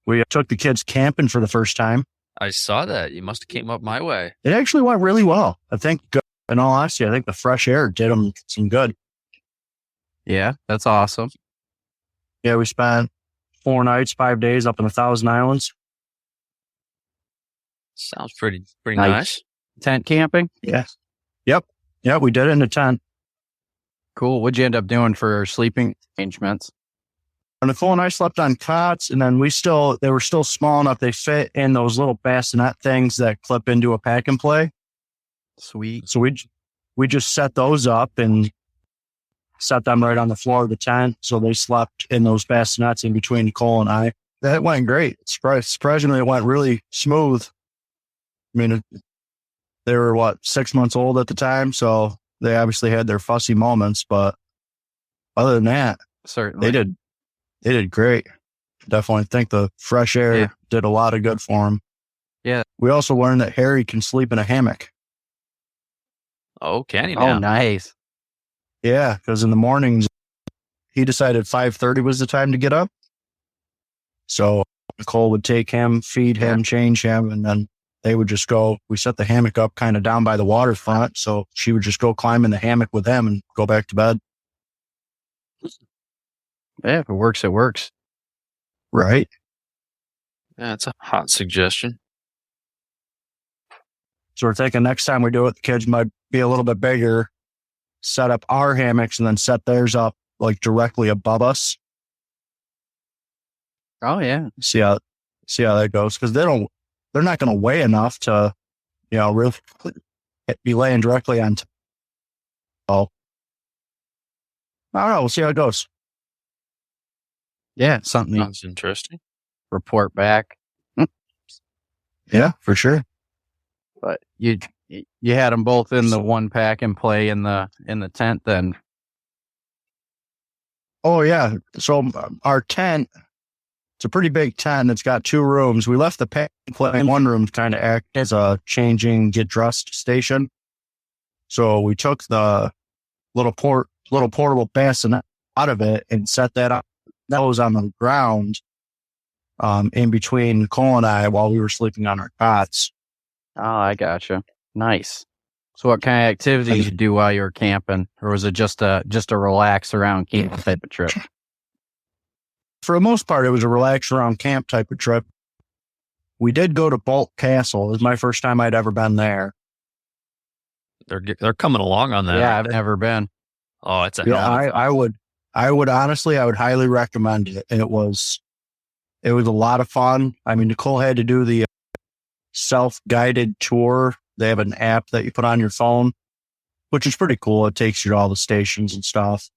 We took the kids camping for the first time. I saw that. You must have came up my way. It actually went really well. I think, in all honesty, I think the fresh air did them some good. Yeah, that's awesome. Yeah, we spent 4 nights, 5 days up in the Thousand Islands. Sounds pretty nice. Tent camping? Yeah. Yep. Yeah, we did it in a tent. Cool. What'd you end up doing for sleeping arrangements? Nicole and I slept on cots, and then they were still small enough. They fit in those little bassinet things that clip into a pack and play. Sweet. So we just set those up and set them right on the floor of the tent. So they slept in those bassinets in between Nicole and I. That went great. Surprisingly, it went really smooth. I mean, they were 6 months old at the time, so they obviously had their fussy moments, but other than that, certainly they did great. Definitely think the fresh air did a lot of good for them. Yeah. We also learned that Harry can sleep in a hammock. Oh, can he now? Oh, nice. Yeah, because in the mornings, he decided 5:30 was the time to get up. So Nicole would take him, feed him, change him, and then they would just go. We set the hammock up kind of down by the waterfront, so she would just go climb in the hammock with him and go back to bed. Yeah, if it works, it works. Right. Yeah, it's a hot suggestion. So we're thinking next time we do it, the kids might be a little bit bigger, set up our hammocks and then set theirs up like directly above us. Oh yeah. See how that goes. Cause they're not going to weigh enough to, really be laying directly on top. Oh, I don't know. We'll see how it goes. Yeah. Something Sounds interesting. Report back. Yeah, for sure. But you had them both in the one pack and play in the tent then. Oh yeah. So our tent, it's a pretty big tent. It's got 2 rooms. We left the pack and play in one room to kind of act as a get dressed station. So we took the little portable bassinet out of it and set that up. That was on the ground, in between Nicole and I while we were sleeping on our cots. Oh, I gotcha. Nice. So what kind of activities did you do while you were camping? Or was it just a relax around camp type of trip? For the most part, it was a relax around camp type of trip. We did go to Bolt Castle. It was my first time I'd ever been there. They're coming along on that. Yeah, I've never been. Oh, it's a I would honestly, I would highly recommend it. It was a lot of fun. I mean, Nicole had to do the self-guided tour. They have an app that you put on your phone, which is pretty cool. It takes you to all the stations and stuff.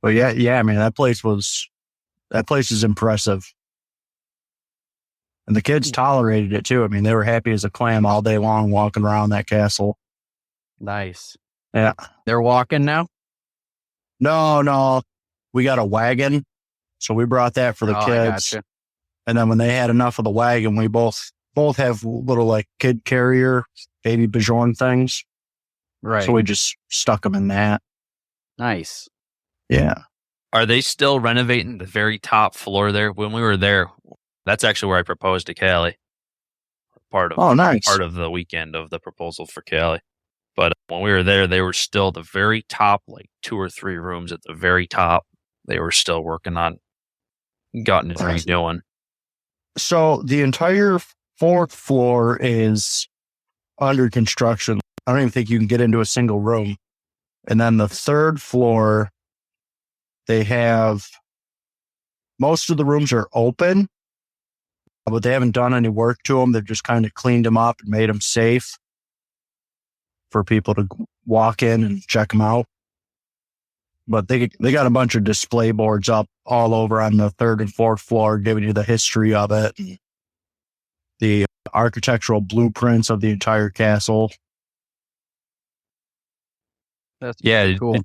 But yeah, I mean, that place is impressive. And the kids tolerated it too. I mean, they were happy as a clam all day long walking around that castle. Nice. Yeah. They're walking now? No. We got a wagon. So we brought that for the kids. Gotcha. And then when they had enough of the wagon, we both have little kid carrier, baby Bjorn things. Right. So we just stuck them in that. Nice. Yeah. Are they still renovating the very top floor there? When we were there, that's actually where I proposed to Callie. Nice. Part of the weekend of the proposal for Callie. But when we were there, they were still the very top, 2 or 3 rooms at the very top. They were still working on getting it redoing. So the entire 4th floor is under construction. I don't even think you can get into a single room. And then the 3rd floor, they have most of the rooms are open, but they haven't done any work to them. They've just kind of cleaned them up and made them safe for people to walk in and check them out. But they got a bunch of display boards up all over on the 3rd and 4th floor, giving you the history of it, the architectural blueprints of the entire castle. That's cool.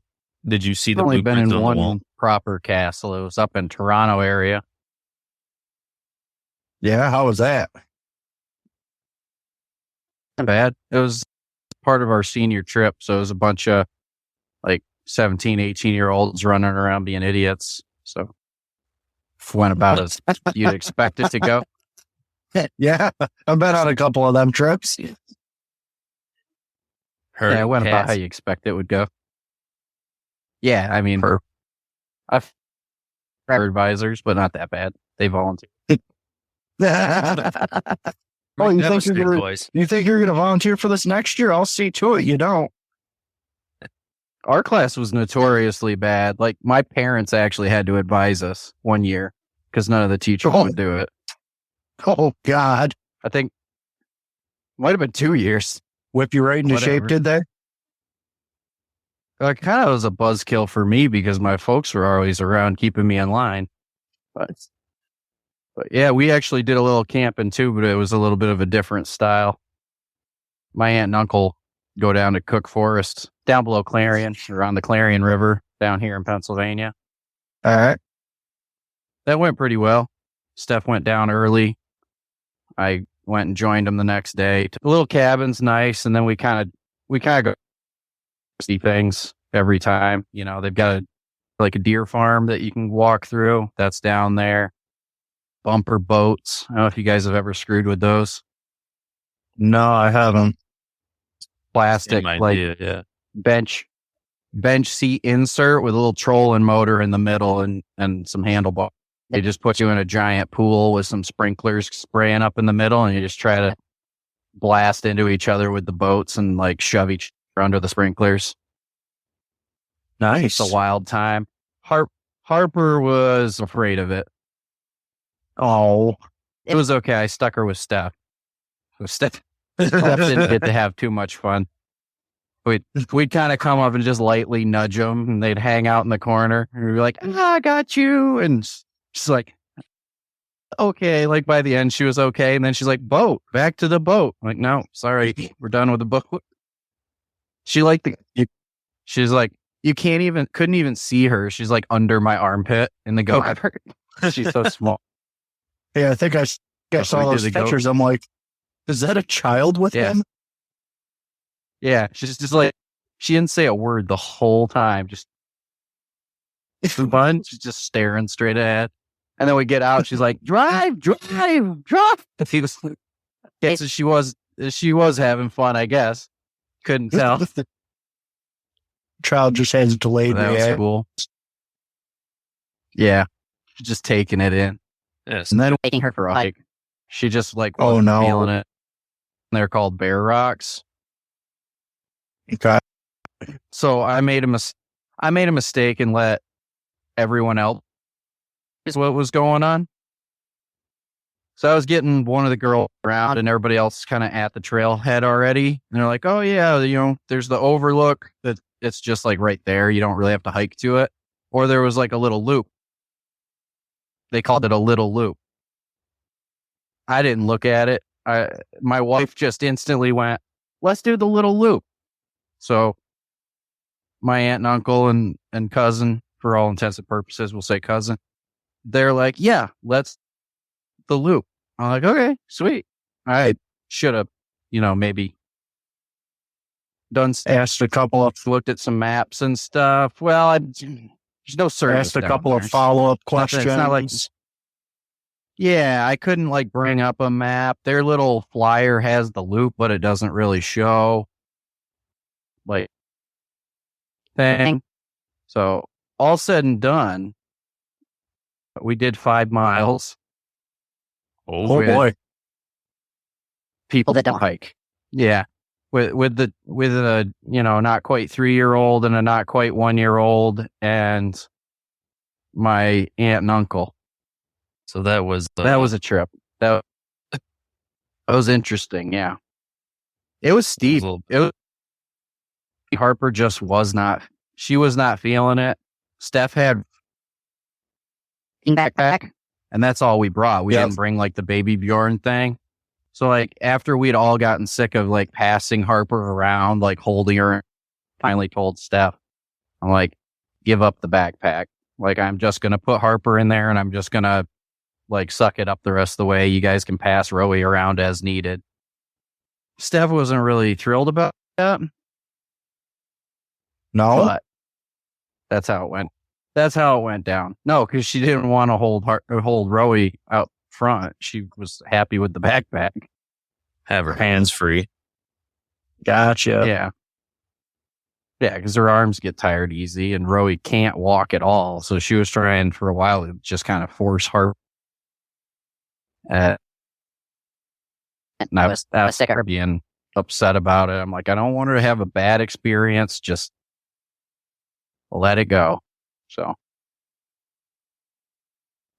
Did you see the only been in on one the wall? proper castle? It was up in Toronto area. Yeah, how was that? Not bad. It was part of our senior trip, so it was a bunch of 17, 18-year-olds running around being idiots. So went about as you'd expect it to go. Yeah, I've been on a couple of them trips. Yeah, it went about how you expect it would go. Yeah, I mean, I've advisors, but not that bad. They volunteer. Oh, you think you're going to volunteer for this next year? I'll see to it. You don't. Our class was notoriously bad. Like, my parents actually had to advise us one year because none of the teachers would do it. Oh, God. I think might have been 2 years. Whip you right into shape, did they? It kind of was a buzzkill for me because my folks were always around keeping me in line. But yeah, we actually did a little camping too, but it was a little bit of a different style. My aunt and uncle go down to Cook Forest, down below Clarion, around the Clarion River, down here in Pennsylvania. All right. That went pretty well. Steph went down early. I went and joined them the next day. The little cabin's nice, and then we kind of go see things every time. You know, they've got a deer farm that you can walk through. That's down there. Bumper boats. I don't know if you guys have ever screwed with those. No, I haven't. Plastic, bench seat insert with a little trolling motor in the middle and some handlebars. They just put you in a giant pool with some sprinklers spraying up in the middle, and you just try to blast into each other with the boats and like shove each other under the sprinklers. Nice. It's a wild time. Harper was afraid of it. Oh, it was okay. I stuck her with Steph. Steph didn't get to have too much fun. We'd kind of come up and just lightly nudge them, and they'd hang out in the corner, and we'd be like, I got you. And she's like, okay. Like by the end, she was okay. And then she's like, boat, back to the boat. I'm like, no, sorry. We're done with the boat. She's like, you couldn't even see her. She's like under my armpit in the go. She's so small. Yeah, I think I saw those pictures. I'm like, is that a child with him? Yeah, she's just like, she didn't say a word the whole time. Just fun. She's just staring straight ahead. And then we get out. She's like, drive. If he was, so she was having fun, I guess. Couldn't tell. Child just has delayed reaction. That was cool. Yeah, she's just taking it in. Yes. And then taking her for a hike. She just like wasn't feeling it. They're called bear rocks. Okay. So I made a mistake and let everyone else what was going on. So I was getting one of the girls around and everybody else kind of at the trailhead already. And they're like, oh yeah, there's the overlook that it's just like right there. You don't really have to hike to it. Or there was like a little loop. They called it a little loop. I didn't look at it. My wife just instantly went, let's do the little loop. So my aunt and uncle and cousin, for all intents and purposes, we'll say cousin, they're like, yeah, let's the loop. I'm like, okay, sweet. I should have, maybe asked a couple of, looked at some maps and stuff. Well, there's no service. Asked a couple of follow-up questions. It's not like, yeah, I couldn't like bring up a map. Their little flyer has the loop, but it doesn't really show like thing. So all said and done, we did 5 miles. Oh boy. People that don't hike. Yeah. With a not quite 3-year-old and a not quite 1-year-old and my aunt and uncle. So that was a trip. That was interesting. Yeah. It was steep. Harper just was not feeling it. Steph had backpack, and that's all we brought. We didn't bring like the baby Bjorn thing. So like after we'd all gotten sick of like passing Harper around, like holding her, finally told Steph, I'm like, give up the backpack. Like I'm just going to put Harper in there and I'm just going to like suck it up the rest of the way. You guys can pass Rowie around as needed. Steph wasn't really thrilled about that. No, but that's how it went. That's how it went down. No, because she didn't want to hold Roey out front. She was happy with the backpack. Have her hands free. Gotcha. Yeah. Yeah, because her arms get tired easy, and Roey can't walk at all. So she was trying for a while to just kind of force her. And I was sick of her being upset about it. I'm like, I don't want her to have a bad experience. Just let it go. So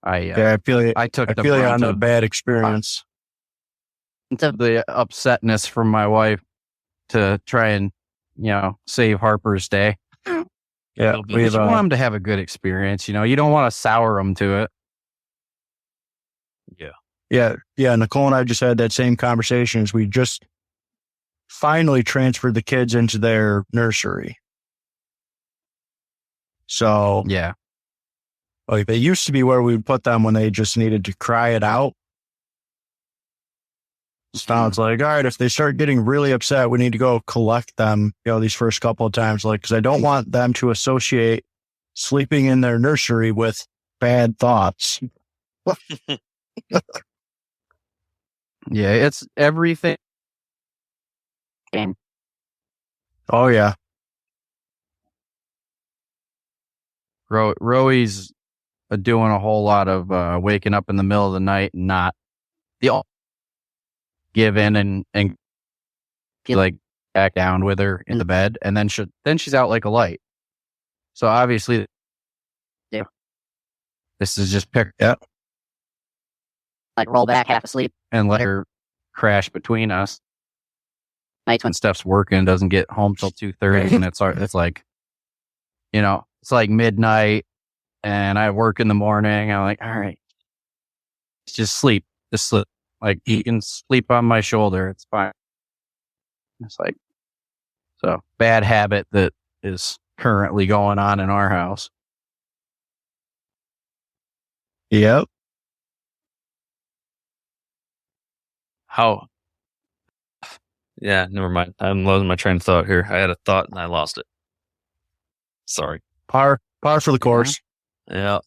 I feel you. I took I feel you on the bad experience. The upsetness from my wife to try and, save Harper's day. Yeah, You want them to have a good experience. You don't want to sour them to it. Yeah. Nicole and I just had that same conversation as we just finally transferred the kids into their nursery. So Yeah. Like, it used to be where we would put them when they just needed to cry it out. So now it's like, all right, if they start getting really upset, we need to go collect them, these first couple of times, because I don't want them to associate sleeping in their nursery with bad thoughts. Yeah, it's everything. Oh, yeah. Roey's doing a whole lot of waking up in the middle of the night and not give in and like back down with her in the bed, and then she's out like a light. So obviously, this is just pick up, like roll back half asleep and let her crash between us. nights when When Steph's working, doesn't get home till 2:30, and it's like, it's like midnight, and I work in the morning. I'm like, all right, just sleep. Like, you can sleep on my shoulder. It's fine. It's like, so bad habit that is currently going on in our house. Yep. How? Yeah, never mind. I'm losing my train of thought here. I had a thought and I lost it. Sorry. Par for the course. Yeah.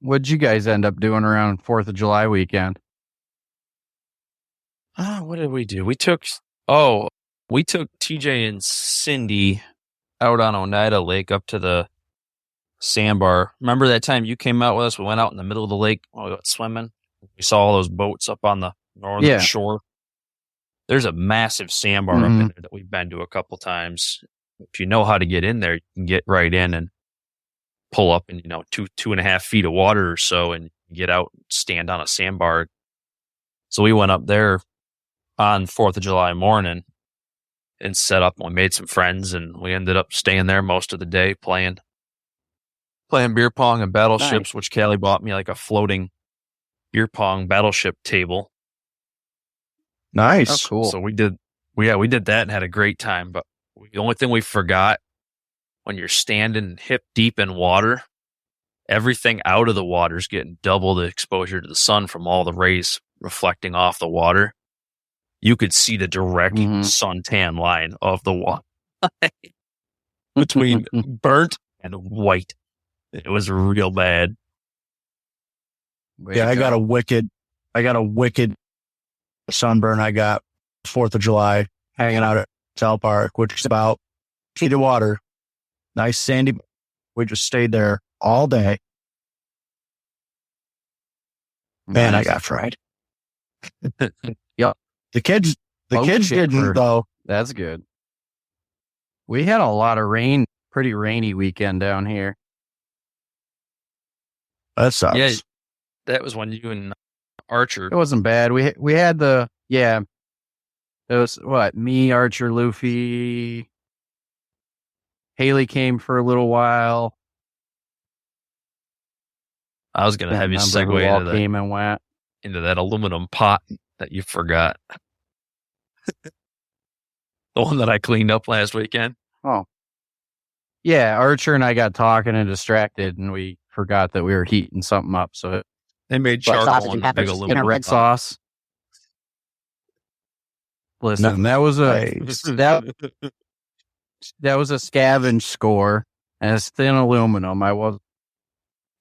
What'd you guys end up doing around 4th of July weekend? What did we do? We took TJ and Cindy out on Oneida Lake up to the sandbar. Remember that time you came out with us? We went out in the middle of the lake. We went swimming. We saw all those boats up on the northern shore. There's a massive sandbar up in there that we've been to a couple times. If you know how to get in there, you can get right in and pull up in 2.5 feet of water or so, and get out and stand on a sandbar. So we went up there on 4th of July morning and set up. We made some friends, and we ended up staying there most of the day playing beer pong and battleships, which Callie bought me like a floating beer pong battleship table. Nice. Oh, cool. So we did that and had a great time. But the only thing we forgot, when you're standing hip deep in water, everything out of the water is getting double the exposure to the sun from all the rays reflecting off the water. You could see the direct suntan line of the water between burnt and white. It was real bad. I got a wicked sunburn. I got 4th of July hanging out at South Park, which is about feet of water. Nice sandy. We just stayed there all day. Man, I got fried. Yep. The kids didn't though. That's good. We had a lot of rain, pretty rainy weekend down here. That sucks. Yeah, that was when you and Archer. It wasn't bad. We had it was me, Archer, Luffy, Haley came for a little while. I was going to have you Remember who segue all came and went. into that aluminum pot that you forgot. The one that I cleaned up last weekend. Oh. Yeah, Archer and I got talking and distracted, and we forgot that we were heating something up. So They made sausage charcoal and and big peppers? aluminum red pot. sauce. Listen, that was that was a scavenge score, and it's thin aluminum.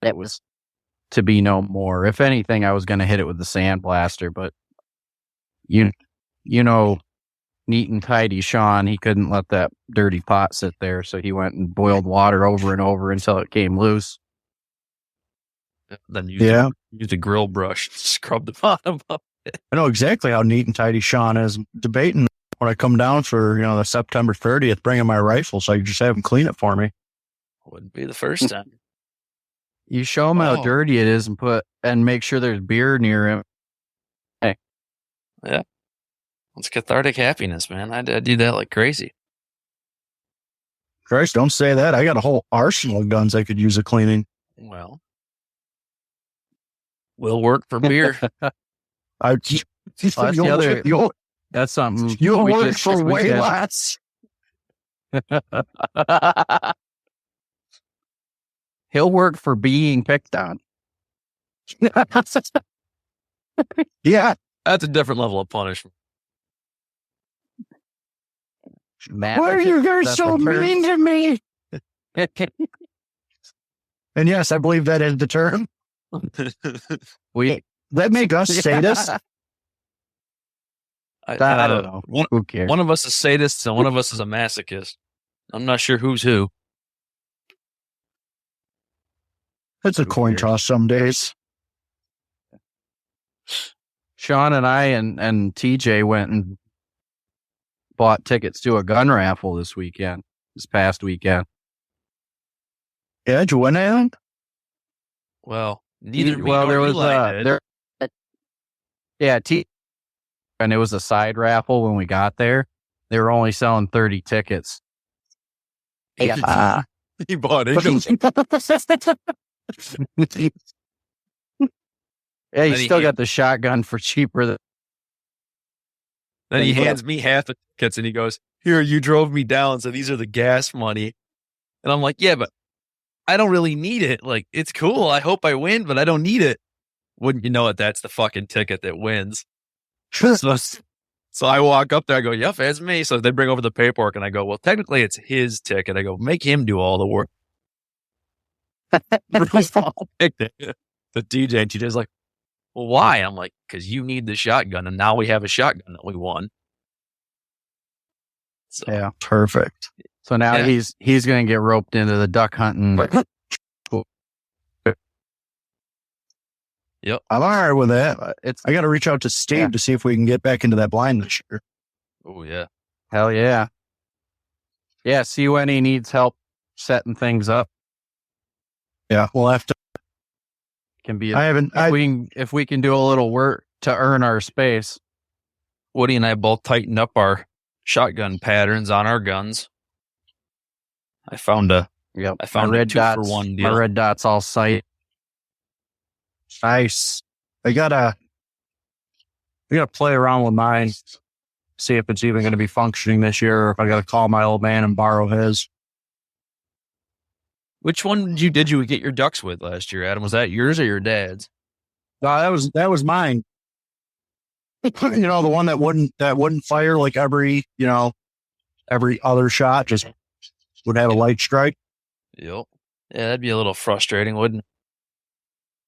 It was to be no more. If anything, I was going to hit it with the sandblaster, but you know, neat and tidy Sean, he couldn't let that dirty pot sit there, so he went and boiled water over and over until it came loose. Then used a grill brush to scrub the bottom up. I know exactly how neat and tidy Sean is. I'm debating when I come down for, the September 30th, bringing my rifle so I can just have him clean it for me. Wouldn't be the first time. You show him how dirty it is and make sure there's beer near him. Hey. Yeah. It's cathartic happiness, man. I do that like crazy. Christ, don't say that. I got a whole arsenal of guns I could use a cleaning. Well, will work for beer. That's something you'll work for way less. He'll work for being picked on. Yeah. That's a different level of punishment. Matt, why are you guys so mean to me? And yes, I believe that is the term. That make us sadists? I don't know. Who cares? One of us is sadists and one of us is a masochist. I'm not sure who's who. It's a coin toss some days. Sean and I and TJ went and bought tickets to a gun raffle this past weekend. Yeah, did you win anything? Well, neither me well, nor there was Eli did. and it was a side raffle when we got there. They were only selling 30 tickets. He bought it. Yeah, you still got the shotgun for cheaper than. Then he hands me half the tickets and he goes, "Here, you drove me down, so these are the gas money." And I'm like, "Yeah, but I don't really need it. Like, it's cool. I hope I win, but I don't need it." Wouldn't you know it? That's the fucking ticket that wins. So I walk up there. I go, "Yep, it's me." So they bring over the paperwork, and I go, "Well, technically, it's his ticket." I go, "Make him do all the work." The DJ, and TJ's like, "Well, why?" I'm like, "Because you need the shotgun, and now we have a shotgun that we won." So, yeah, perfect. So now he's going to get roped into the duck hunting. Yep, I'm all right with that. I got to reach out to Steve to see if we can get back into that blind this year. Oh yeah, hell yeah, yeah. See when he needs help setting things up. Yeah, we'll have to. Can be. If we can do a little work to earn our space. Woody and I both tightened up our shotgun patterns on our guns. I found a red 2-for-1 deal. My red dots all sight. Nice. I gotta play around with mine, see if it's even going to be functioning this year, or if I got to call my old man and borrow his. Which one did you get your ducks with last year, Adam? Was that yours or your dad's? No, that was mine. The one that wouldn't fire like every other shot, just would have a light strike. Yep. Yeah, that'd be a little frustrating, wouldn't it?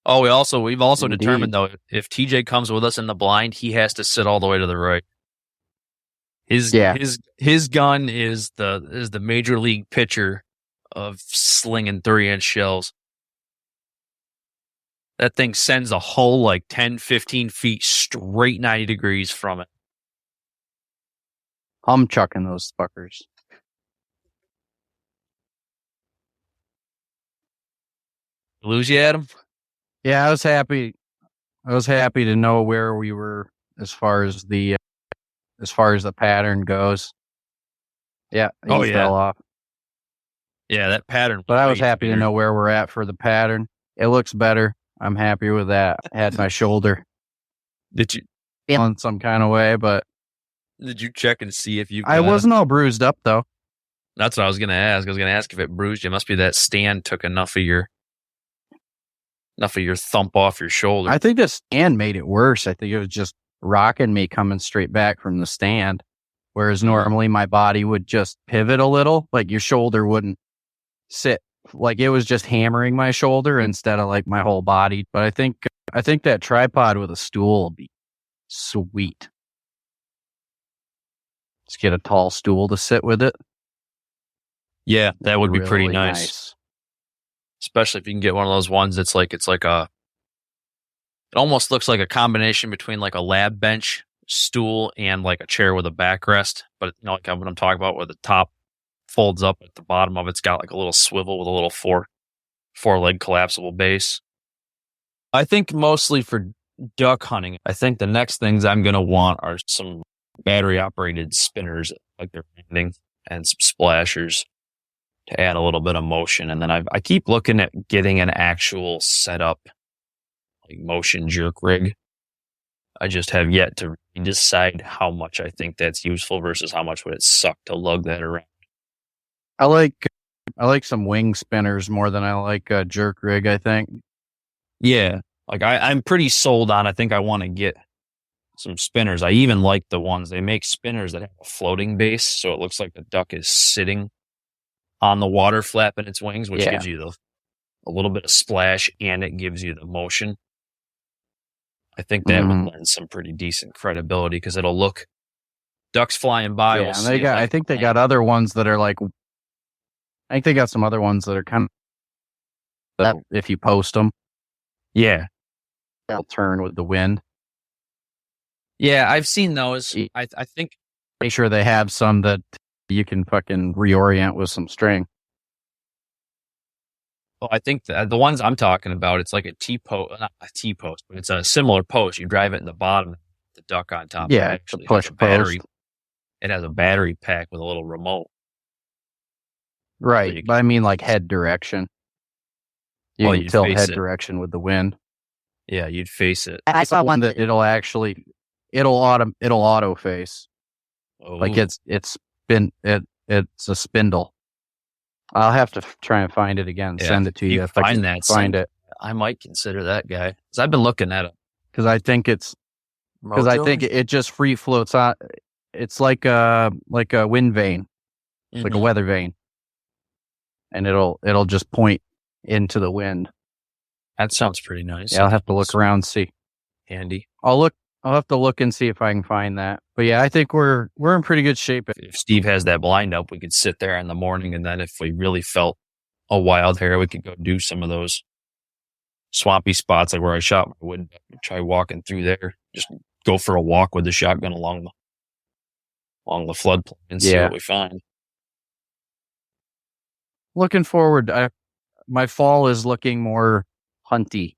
Oh, we've also Indeed. determined though, if TJ comes with us in the blind, he has to sit all the way to the right. His gun is the major league pitcher of slinging 3-inch shells. That thing sends a hole like 10, 15 feet straight 90 degrees from it. I'm chucking those fuckers. Lose you, Adam? Yeah, I was happy to know where we were as far as the pattern goes. Yeah. Fell off. Yeah, that pattern. But I was happy to know where we're at for the pattern. It looks better. I'm happy with that. I had my shoulder. Did you feeling some kind of way, but did you check and see if you? I wasn't all bruised up though. That's what I was going to ask. I was going to ask if it bruised you. It must be that stand took enough of your thump off your shoulder. I think the stand made it worse. I think it was just rocking me coming straight back from the stand. Whereas normally my body would just pivot a little, like your shoulder wouldn't sit. Like it was just hammering my shoulder instead of like my whole body. But I think that tripod with a stool will be sweet. Just get a tall stool to sit with it. Yeah, that would be pretty Really nice. Especially if you can get one of those ones that's like, it almost looks like a combination between like a lab bench stool and like a chair with a backrest. But you know, like what I'm talking about, where the top folds up at the bottom of it's got like a little swivel with a little four leg collapsible base. I think mostly for duck hunting, I think the next things I'm going to want are some battery operated spinners, like they're landing, and some splashers to add a little bit of motion. And then I keep looking at getting an actual setup, like motion jerk rig. I just have yet to decide how much I think that's useful versus how much would it suck to lug that around. I like some wing spinners more than I like a jerk rig, I think. Yeah. Like I'm pretty sold on, I think I want to get some spinners. I even like the ones, they make spinners that have a floating base. So it looks like the duck is sitting on the water flapping its wings, which gives you a little bit of splash and it gives you the motion. I think that would lend some pretty decent credibility because it'll look ducks flying by. Yeah, and I think they got other ones that are like, I think they got some other ones that are kind of, if you post them, they'll turn with the wind. Yeah, I've seen those. I think. Make sure they have some that you can fucking reorient with some string. Well, I think the ones I'm talking about, it's like a T-post, not a T-post, but it's a similar post. You drive it in the bottom, the duck on top. Yeah, it's a push battery. post. It has a battery pack with a little remote. Right, but I mean like head direction. You can tilt head direction with the wind. Yeah, you'd face it. I saw one that it'll auto face. Oh. Like it's a spindle. I'll have to try and find it again. Yeah, send it to you if I can find it. I might consider that guy because I've been looking at it. Because I think it just free floats on. It's like a wind vane, like a weather vane, and it'll just point into the wind. That sounds pretty nice. Yeah, I'll have to look around and see. Handy. I'll have to look and see if I can find that. But yeah, I think we're in pretty good shape. If Steve has that blind up, we could sit there in the morning, and then if we really felt a wild hair, we could go do some of those swampy spots, like where I shot my wood. Try walking through there. Just go for a walk with the shotgun along the floodplain and see what we find. Looking forward. My fall is looking more hunty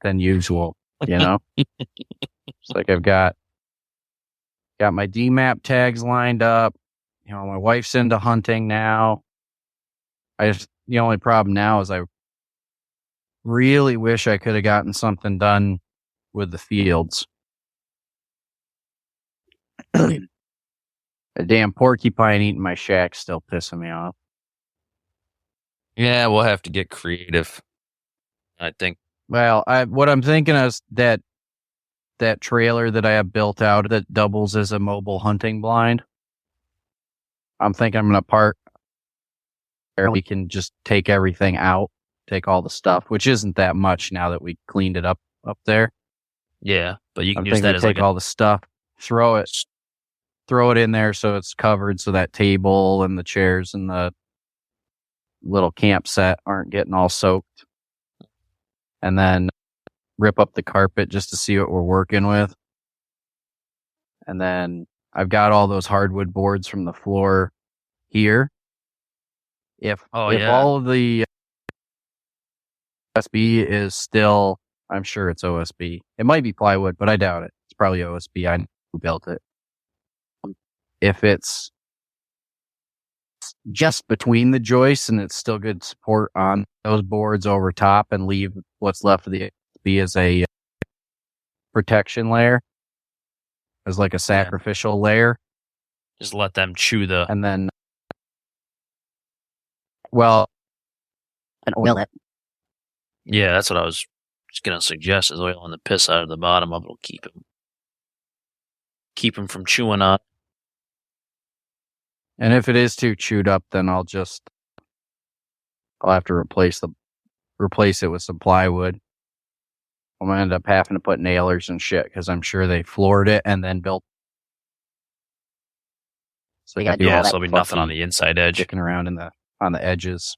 than usual. You know, it's like I've got my DMAP tags lined up. You know, my wife's into hunting now. The only problem now is I really wish I could have gotten something done with the fields. A damn porcupine eating my shack still pissing me off. Yeah, we'll have to get creative, I think. Well, what I'm thinking is that trailer that I have built out that doubles as a mobile hunting blind. I'm thinking I'm going to park where we can just take everything out, take all the stuff, which isn't that much now that we cleaned it up there. Yeah, but you can use that as take all the stuff, throw it in there so it's covered, so that table and the chairs and the little camp set aren't getting all soaked. And then rip up the carpet just to see what we're working with. And then I've got all those hardwood boards from the floor here. If all of the OSB is still, I'm sure it's OSB. It might be plywood, but I doubt it. It's probably OSB. I know who built it. If it's just between the joists and it's still good support on those boards over top, and leave what's left of the OSB as a protection layer, as like a sacrificial layer. Just let them chew and then, and oil it. Yeah, that's what I was just going to suggest, is oiling the piss out of the bottom of it will keep them from chewing on. And if it is too chewed up, then I'll have to replace it with some plywood. I'm gonna end up having to put nailers and shit because I'm sure they floored it and then built. So You gotta do Yeah, all so that there'll be nothing on the inside edge. sticking around on the edges.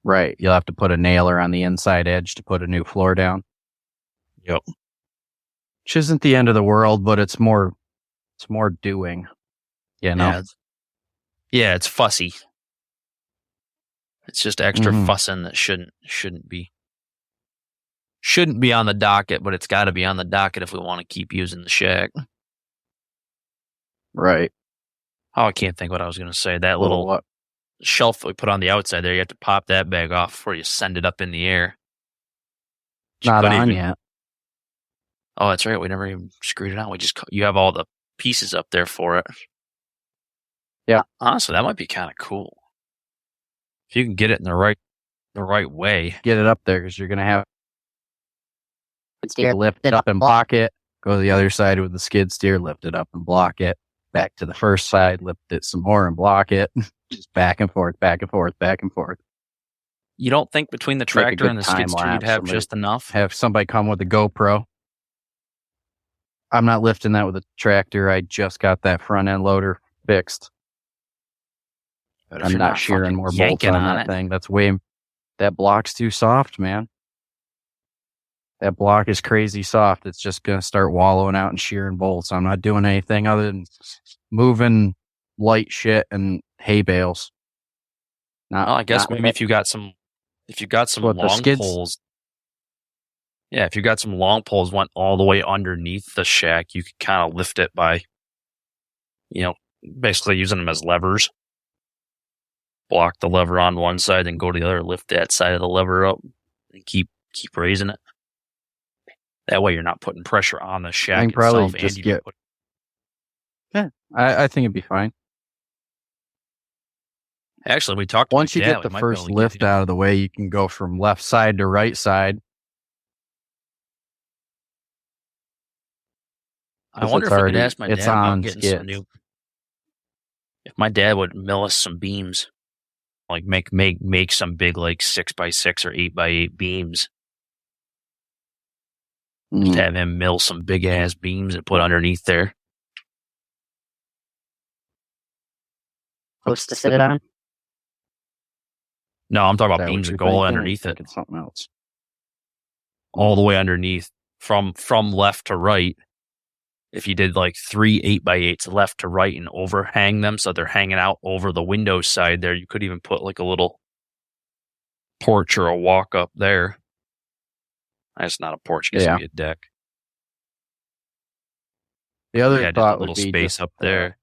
Right. You'll have to put a nailer on the inside edge to put a new floor down. Yep. Which isn't the end of the world, but it's more doing. You know? Yeah, it's fussy. It's just extra Mhm. fussing that shouldn't be on the docket, but it's got to be on the docket if we want to keep using the shack. Right. Oh, I can't think what I was going to say. That little what? shelf that we put on the outside there, you have to pop that bag off before you send it up in the air. You Not couldn't on even- yet. Oh, that's right. We never even screwed it on. You have all the pieces up there for it. Yeah. Honestly, that might be kind of cool. If you can get it in the right way. Get it up there because you're gonna have Steer. to lift it up and block it. Go to the other side with the skid steer, lift it up and block it. Back to the first side, lift it some more and block it. Just back and forth, back and forth, back and forth. You don't think between the Make a tractor good and the skid time steer you'd lapse, have somebody- just enough? Have somebody come with a GoPro. I'm not lifting that with a tractor. I just got that front end loader fixed. But if I'm you're not shearing fucking more bolts yanking on that it. thing. That block's too soft, man. That block is crazy soft. It's just going to start wallowing out and shearing bolts. I'm not doing anything other than moving light shit and hay bales. Well, I guess not maybe with if you got some What, the long skids? poles. Yeah, if you got some long poles went all the way underneath the shack, you could kind of lift it by, basically using them as levers. Block the lever on one side, then go to the other, lift that side of the lever up, and keep raising it. That way, you're not putting pressure on the shack can probably itself. just And get- I think it'd be fine. Actually, we talked. Once to you my dad, get the we might be able first to lift you- out of the way, you can go from left side to right side. I 'cause wonder it's if I could already- ask my it's dad about on getting some skids. new. If my dad would mill us some beams, like make some big 6x6 or 8x8 beams, just Mm. have him mill some big ass beams and put underneath there. Post to sit it on. No, I'm talking Is about that what beams that you're go all thinking, or underneath it, thinking something else. all the way underneath from left to right. If you did 3 8x8s left to right and overhang them so they're hanging out over the window side there, you could even put a little porch or a walk up there. That's not a porch, I guess it'd be a deck. The other Yeah, just a thought little would be space just, up there.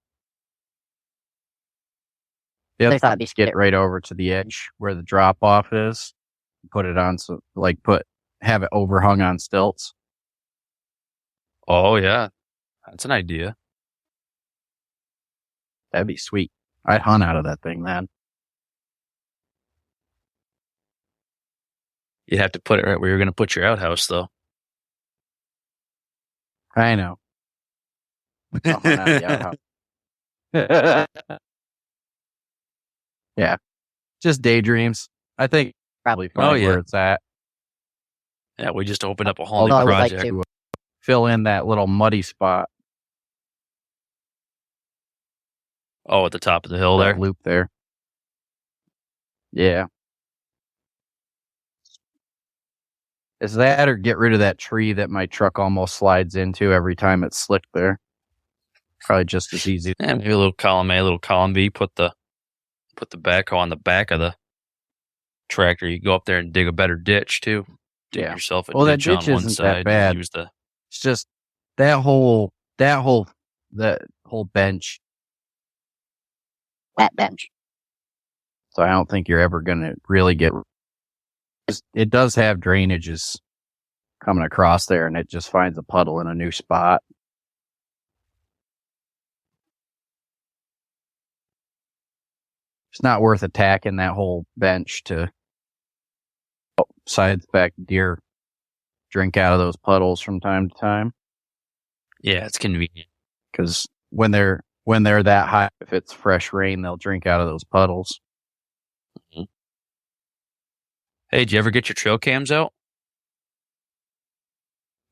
The other Other thought thought would be is get right over to the edge where the drop off is. Put it on have it overhung on stilts. Oh yeah, that's an idea. That'd be sweet. I'd hunt out of that thing, man. You'd have to put it right where you're going to put your outhouse, though. I know. I'll hunt out of the outhouse. Yeah. Just daydreams. I think probably fine Oh, yeah. where it's at. Yeah, we just opened up a whole Although I new would like project. to. Fill in that little muddy spot. Oh, at the top of the hill that there. loop there. Yeah. Is that or get rid of that tree that my truck almost slides into every time it's slicked there? Probably just as easy. Yeah, maybe a little column A, a little column B. Put the backhoe on the back of the tractor. You go up there and dig a better ditch too. Dig Yeah. yourself a Well, that ditch on ditch one isn't that side. and bad. Use the It's just that whole bench. Flat bench. So I don't think you're ever going to really get. It does have drainages coming across there, and it just finds a puddle in a new spot. It's not worth attacking that whole bench to sides back deer drink out of those puddles from time to time. yeah, it's convenient. Because when they're when they're that high, if it's fresh rain, they'll drink out of those puddles. Hey, did you ever get your trail cams out?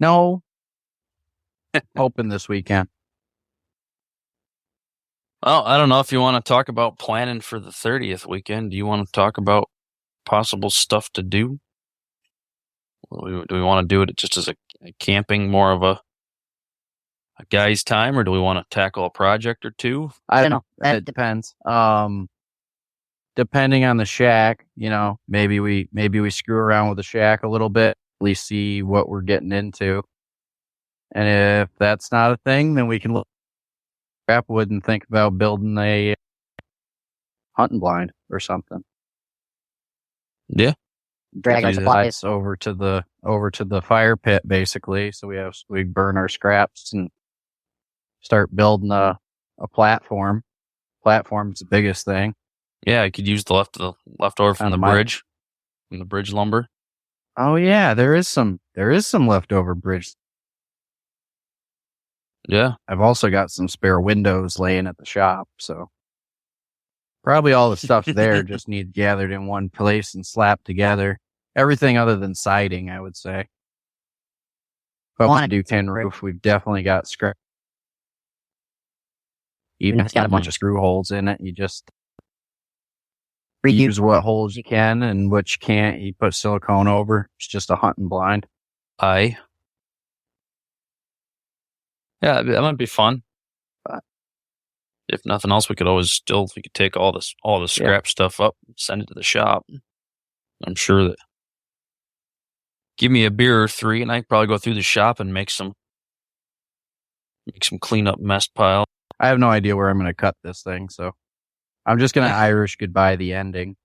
No. Hoping this weekend. Well, I don't know if you want to talk about planning for the 30th weekend. Do you want to talk about possible stuff to do? Do we want to do it just as a camping, more of a guy's time, or do we want to tackle a project or two? I don't know. It depends. Depending on the shack, maybe we screw around with the shack a little bit, at least see what we're getting into. And if that's not a thing, then we can look at Crapwood and think about building a hunting blind or something. Yeah. Drag our supplies. Over to the fire pit, basically. So we burn our scraps and start building a platform. Platform's the biggest thing. Yeah, I could use the leftover from the bridge, from the bridge lumber. Oh yeah, there is some leftover bridge. Yeah, I've also got some spare windows laying at the shop, so probably all the stuff there just needs gathered in one place and slapped together. Everything other than siding, I would say. But when I do tin roof, we've definitely got scrap. Even if it's got a bunch of screw holes in it, you just use what holes you can, and what you can't, you put silicone over. It's just a hunting blind. Yeah, that might be fun. But if nothing else, we could take all the scrap stuff up, and send it to the shop. I'm sure that give me a beer or three, and I could probably go through the shop and make some cleanup mess pile. I have no idea where I'm going to cut this thing, so I'm just going to Irish goodbye the ending.